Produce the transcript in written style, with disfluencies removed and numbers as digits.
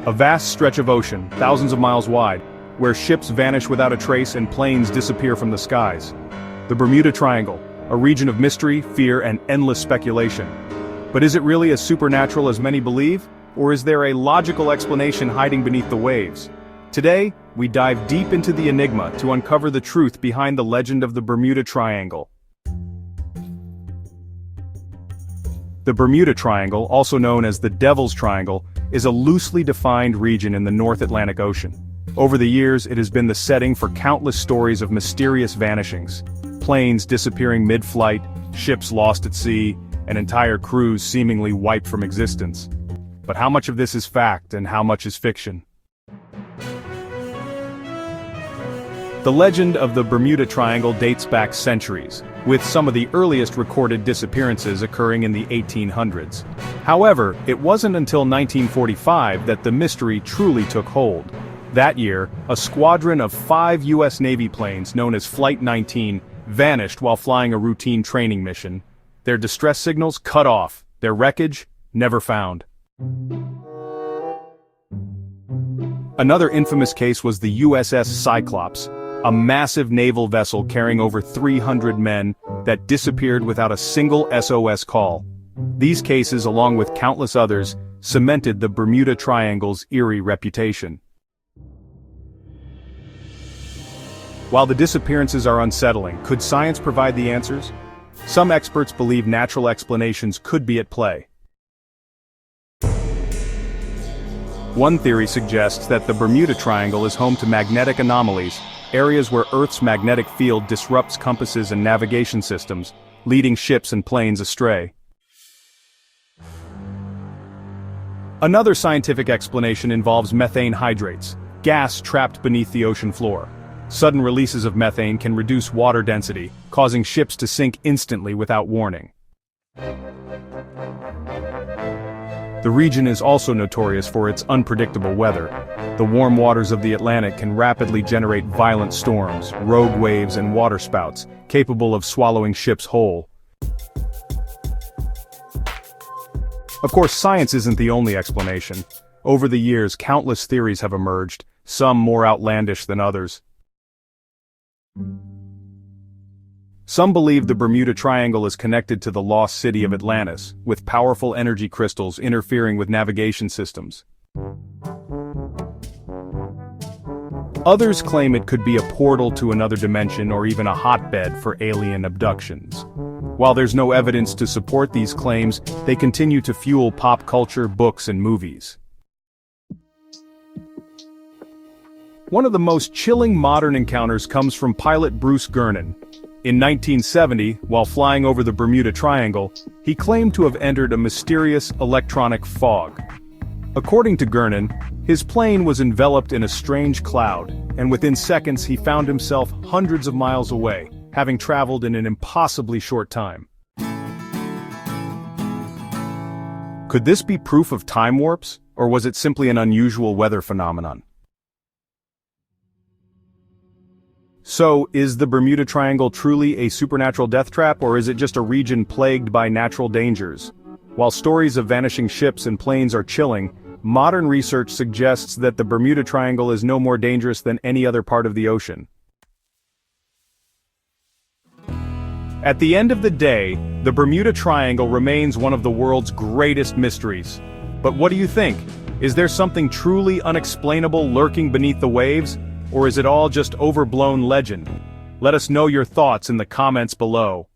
A vast stretch of ocean, thousands of miles wide, where ships vanish without a trace and planes disappear from the skies. The Bermuda Triangle, a region of mystery, fear, and endless speculation. But is it really as supernatural as many believe? Or is there a logical explanation hiding beneath the waves? Today, we dive deep into the enigma to uncover the truth behind the legend of the Bermuda Triangle. The Bermuda Triangle, also known as the Devil's Triangle, is a loosely defined region in the North Atlantic Ocean. Over the years, it has been the setting for countless stories of mysterious vanishings. Planes disappearing mid-flight, ships lost at sea, and entire crews seemingly wiped from existence. But how much of this is fact and how much is fiction? The legend of the Bermuda Triangle dates back centuries, with some of the earliest recorded disappearances occurring in the 1800s. However, it wasn't until 1945 that the mystery truly took hold. That year, a squadron of 5 U.S. Navy planes known as Flight 19 vanished while flying a routine training mission. Their distress signals cut off, their wreckage never found. Another infamous case was the USS Cyclops, a massive naval vessel carrying over 300 men that disappeared without a single SOS call. These cases, along with countless others, cemented the Bermuda Triangle's eerie reputation. While the disappearances are unsettling, could science provide the answers? Some experts believe natural explanations could be at play. One theory suggests that the Bermuda Triangle is home to magnetic anomalies, areas where Earth's magnetic field disrupts compasses and navigation systems, leading ships and planes astray. Another scientific explanation involves methane hydrates, gas trapped beneath the ocean floor. Sudden releases of methane can reduce water density, causing ships to sink instantly without warning. The region is also notorious for its unpredictable weather. The warm waters of the Atlantic can rapidly generate violent storms, rogue waves, and waterspouts, capable of swallowing ships whole. Of course, science isn't the only explanation. Over the years, countless theories have emerged, some more outlandish than others. Some believe the Bermuda Triangle is connected to the lost city of Atlantis, with powerful energy crystals interfering with navigation systems. Others claim it could be a portal to another dimension or even a hotbed for alien abductions. While there's no evidence to support these claims, they continue to fuel pop culture, books, and movies. One of the most chilling modern encounters comes from pilot Bruce Gernon. In 1970, while flying over the Bermuda Triangle, he claimed to have entered a mysterious electronic fog. According to Gernon, his plane was enveloped in a strange cloud, and within seconds he found himself hundreds of miles away, having traveled in an impossibly short time. Could this be proof of time warps, or was it simply an unusual weather phenomenon? So, is the Bermuda Triangle truly a supernatural death trap, or is it just a region plagued by natural dangers? While stories of vanishing ships and planes are chilling, modern research suggests that the Bermuda Triangle is no more dangerous than any other part of the ocean. At the end of the day, the Bermuda Triangle remains one of the world's greatest mysteries. But what do you think? Is there something truly unexplainable lurking beneath the waves? Or is it all just overblown legend? Let us know your thoughts in the comments below.